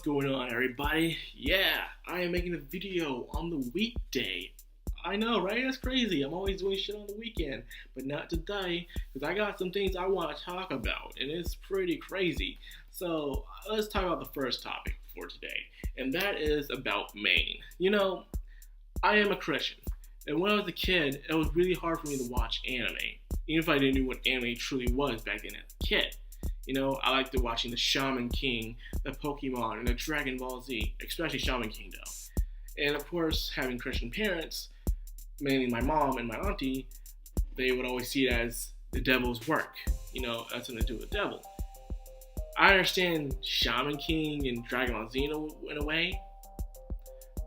going on, everybody? Yeah, I am making a video on the weekday. I know, right? That's crazy. I'm always doing shit on the weekend, but not today, because I got some things I want to talk about, and it's pretty crazy. So, let's talk about the first topic for today, and that is about Maine. I am a Christian, and when I was a kid, it was really hard for me to watch anime, even if I didn't know what anime truly was back then as a kid. I liked watching the Shaman King, the Pokemon, and the Dragon Ball Z, especially Shaman King though. And of course, having Christian parents, mainly my mom and my auntie, they would always see it as the devil's work. That's something to do with the devil. I understand Shaman King and Dragon Ball Z in a way,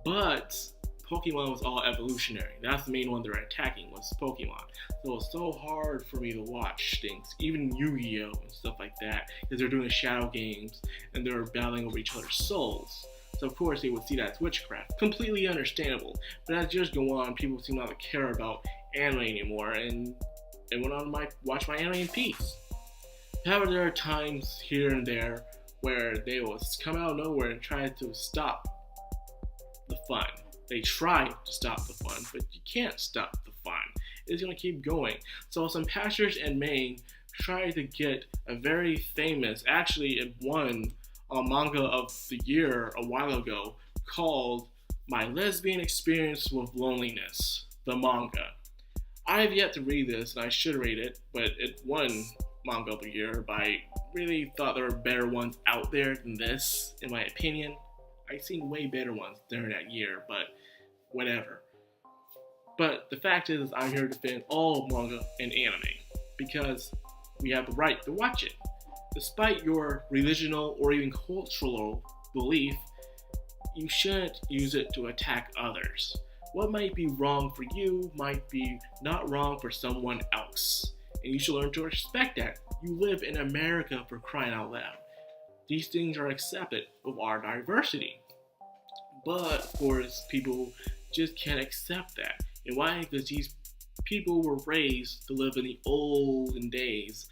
but Pokemon was all evolutionary. That's the main one they're attacking, was Pokemon. So it was so hard for me to watch things, even Yu-Gi-Oh! And stuff like that, because they're doing the shadow games and they're battling over each other's souls. So of course they would see that as witchcraft. Completely understandable. But as years go on, people seem not to care about anime anymore, and went on to watch my anime in peace. However, there are times here and there where they will come out of nowhere and try to stop the fun. They try to stop the fun, but you can't stop the fun. It's going to keep going. So some pastors in Maine tried to get a very famous, actually it won a manga of the year a while ago, called My Lesbian Experience with Loneliness, the manga. I have yet to read this, and I should read it, but it won manga of the year, but I really thought there were better ones out there than this, in my opinion. I've seen way better ones during that year, but whatever. But the fact is, I'm here to defend all manga and anime, because we have the right to watch it. Despite your religional or even cultural belief, you shouldn't use it to attack others. What might be wrong for you might be not wrong for someone else. And you should learn to respect that. You live in America, for crying out loud. These things are accepted with our diversity. But, of course, people just can't accept that. And why? Because these people were raised to live in the olden days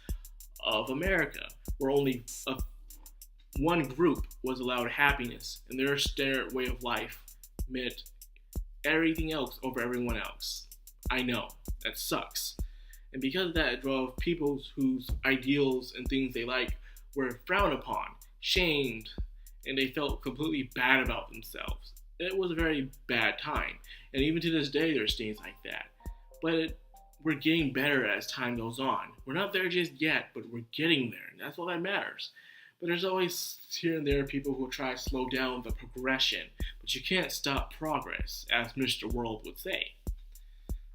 of America, where only one group was allowed happiness, and their standard way of life meant everything else over everyone else. I know, that sucks. And because of that, it drove people whose ideals and things they like were frowned upon, shamed, and they felt completely bad about themselves. It was a very bad time, and even to this day there's things like that. But we're getting better as time goes on. We're not there just yet, but we're getting there, and that's all that matters. But there's always here and there people who try to slow down the progression, but you can't stop progress, as Mr. World would say.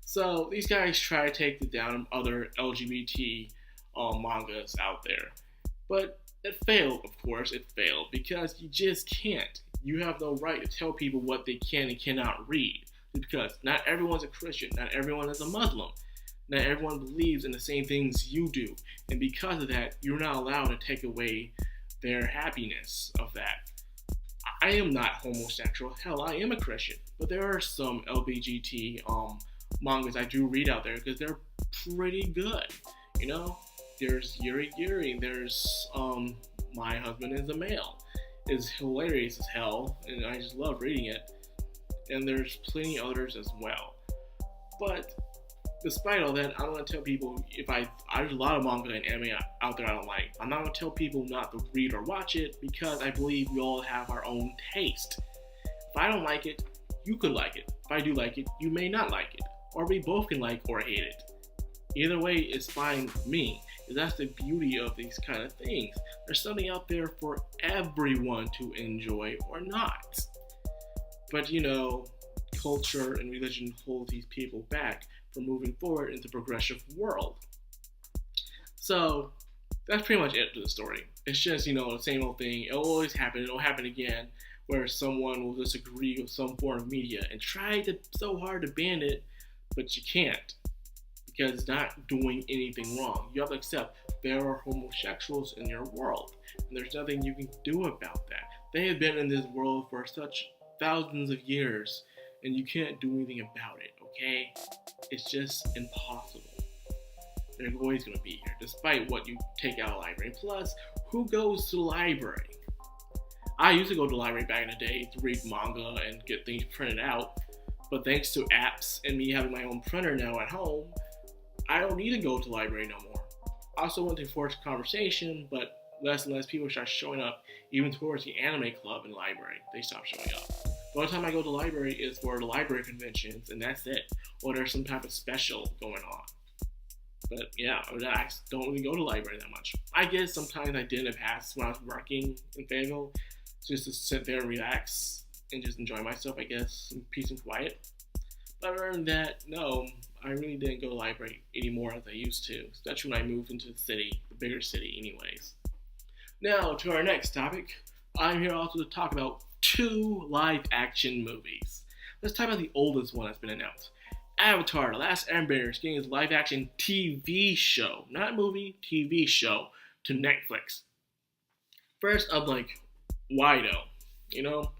So these guys try to take down other LGBT mangas out there, but it failed. Of course, it failed because you just can't. You have no right to tell people what they can and cannot read, because not everyone's a Christian, not everyone is a Muslim, not everyone believes in the same things you do, and because of that, you're not allowed to take away their happiness of that. I am not homosexual. Hell, I am a Christian, but there are some LGBT mangas I do read out there because they're pretty good. There's Yuri Yuri. There's My Husband is a Male. It's hilarious as hell, and I just love reading it. And there's plenty others as well. But despite all that, I don't want to tell people there's a lot of manga and anime out there I don't like. I'm not going to tell people not to read or watch it because I believe we all have our own taste. If I don't like it, you could like it. If I do like it, you may not like it. Or we both can like or hate it. Either way is fine with me. That's the beauty of these kind of things. There's something out there for everyone to enjoy or not. But culture and religion hold these people back from moving forward into the progressive world. So that's pretty much it to the story. It's just, the same old thing. It'll always happen. It'll happen again, where someone will disagree with some form of media and try so hard to ban it, but you can't, because it's not doing anything wrong. You have to accept there are homosexuals in your world, and there's nothing you can do about that. They have been in this world for such thousands of years, and you can't do anything about it, okay? It's just impossible. They're always going to be here, despite what you take out of the library. Plus, who goes to the library? I used to go to the library back in the day to read manga and get things printed out, but thanks to apps and me having my own printer now at home, I don't need to go to the library no more. I also want to force conversation, but less and less people start showing up, even towards the anime club in the library. They stop showing up. The only time I go to the library is for the library conventions, and that's it. Or there's some type of special going on. But yeah, I don't really go to the library that much. I guess sometimes I did in the past when I was working in Fayetteville, just to sit there and relax and just enjoy myself, I guess, some peace and quiet. But other than that, no, I really didn't go to the library anymore as I used to, especially when I moved into the city, the bigger city anyways. Now, to our next topic, I'm here also to talk about 2 live-action movies. Let's talk about the oldest one that's been announced. Avatar: The Last Airbender is getting its live-action TV show, not movie, TV show, to Netflix. First up, why though? You know?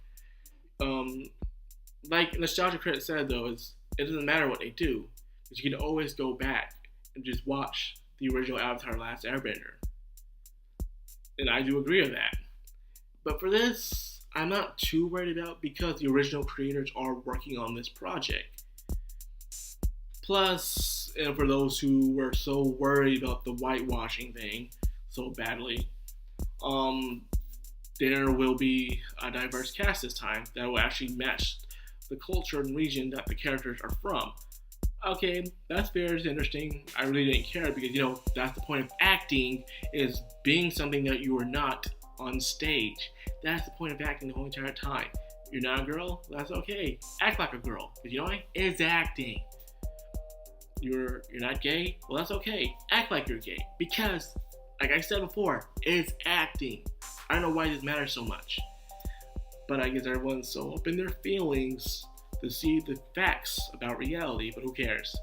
Like Nostalgia Critic said though, it doesn't matter what they do, because you can always go back and just watch the original Avatar: The Last Airbender. And I do agree with that. But for this, I'm not too worried about, because the original creators are working on this project. Plus, and for those who were so worried about the whitewashing thing so badly, there will be a diverse cast this time that will actually match the culture and region that the characters are from. Okay, that's very interesting. I really didn't care, because that's the point of acting, is being something that you are not on stage. That's the point of acting the whole entire time. You're not a girl? That's okay. Act like a girl. Because you know what? It's acting. You're not gay? Well, that's okay. Act like you're gay. Because, like I said before, it's acting. I don't know why this matters so much. But I guess everyone's so up in their feelings to see the facts about reality, but who cares?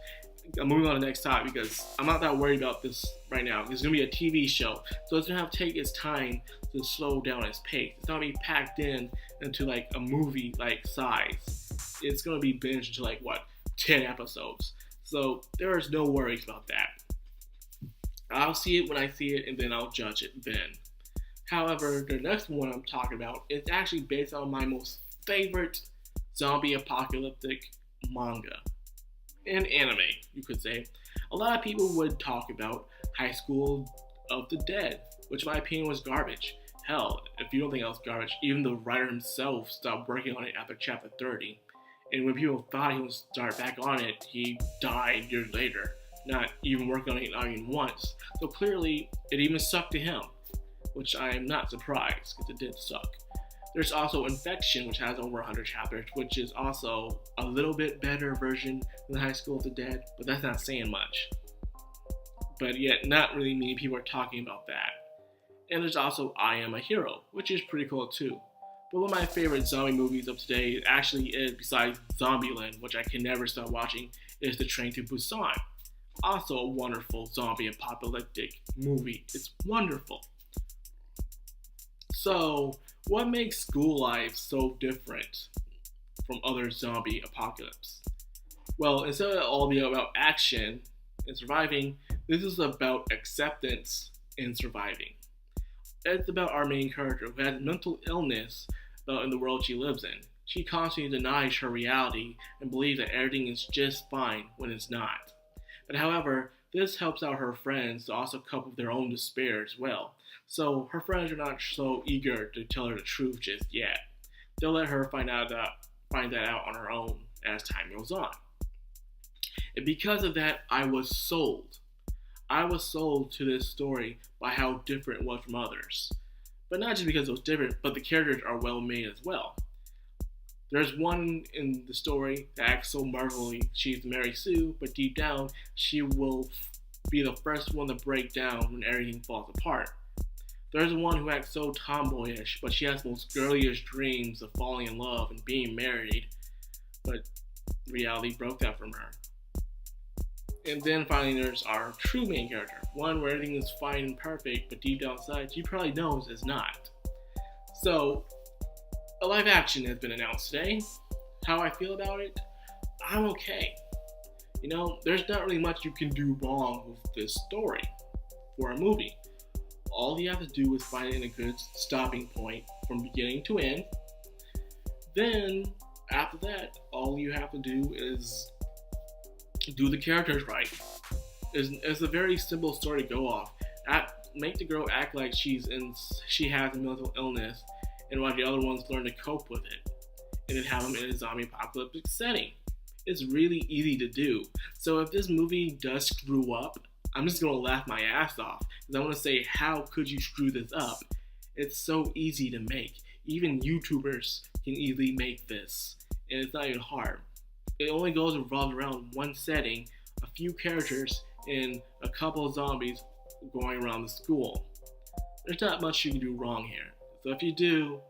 I'm moving on to the next topic, because I'm not that worried about this right now. It's going to be a TV show, so it's going to have to take its time to slow down its pace. It's not going to be packed into a movie size. It's going to be binged into 10 episodes. So there is no worries about that. I'll see it when I see it, and then I'll judge it then. However, the next one I'm talking about is actually based on my most favorite zombie apocalyptic manga and anime, you could say. A lot of people would talk about High School of the Dead, which in my opinion was garbage. Hell, if you don't think it was garbage, even the writer himself stopped working on it after chapter 30. And when people thought he would start back on it, he died years later, not even working on it not even once. So clearly, it even sucked to him, which I am not surprised, because it did suck. There's also Infection, which has over 100 chapters, which is also a little bit better version than High School of the Dead, but that's not saying much. But yet, not really many people are talking about that. And there's also I Am a Hero, which is pretty cool too. But one of my favorite zombie movies of today actually is, besides Zombieland, which I can never stop watching, is The Train to Busan. Also a wonderful zombie apocalyptic movie. It's wonderful. So, what makes School Life so different from other zombie apocalypse? Well, instead of it all being about action and surviving, this is about acceptance and surviving. It's about our main character who has mental illness in the world she lives in. She constantly denies her reality and believes that everything is just fine when it's not. But however, this helps out her friends to also cope with their own despair as well. So her friends are not so eager to tell her the truth just yet. They'll let her find that out on her own as time goes on. And because of that, I was sold. I was sold to this story by how different it was from others. But not just because it was different, but the characters are well made as well. There's one in the story that acts so marvelously. She's Mary Sue, but deep down, she will be the first one to break down when everything falls apart. There's one who acts so tomboyish, but she has the most girliest dreams of falling in love and being married, but reality broke that from her. And then finally there's our true main character, one where everything is fine and perfect, but deep down inside, she probably knows it's not. So, a live action has been announced today. How I feel about it? I'm okay. There's not really much you can do wrong with this story for a movie. All you have to do is find a good stopping point from beginning to end. Then, after that, all you have to do is do the characters right. It's a very simple story to go off. Make the girl act like she has a mental illness, and while the other ones learn to cope with it, and then have them in a zombie apocalyptic setting. It's really easy to do. So if this movie does screw up, I'm just gonna laugh my ass off, because I want to say, how could you screw this up? It's so easy to make. Even YouTubers can easily make this, and it's not even hard. It only revolves around one setting, a few characters, and a couple of zombies going around the school. There's not much you can do wrong here. So if you do,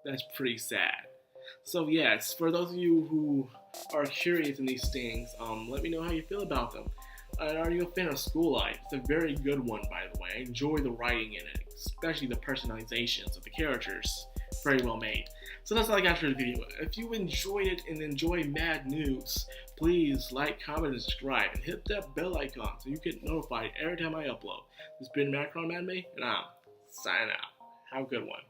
that's pretty sad. So yes, for those of you who are curious in these things, let me know how you feel about them. And are you a fan of School Life? It's a very good one, by the way. I enjoy the writing in it, especially the personalizations of the characters. Very well made. So that's all I got for the video. If you enjoyed it and enjoy mad news, please like, comment, and subscribe, and hit that bell icon so you get notified every time I upload. This has been Madcrownxox, and I'm signing out. Have a good one.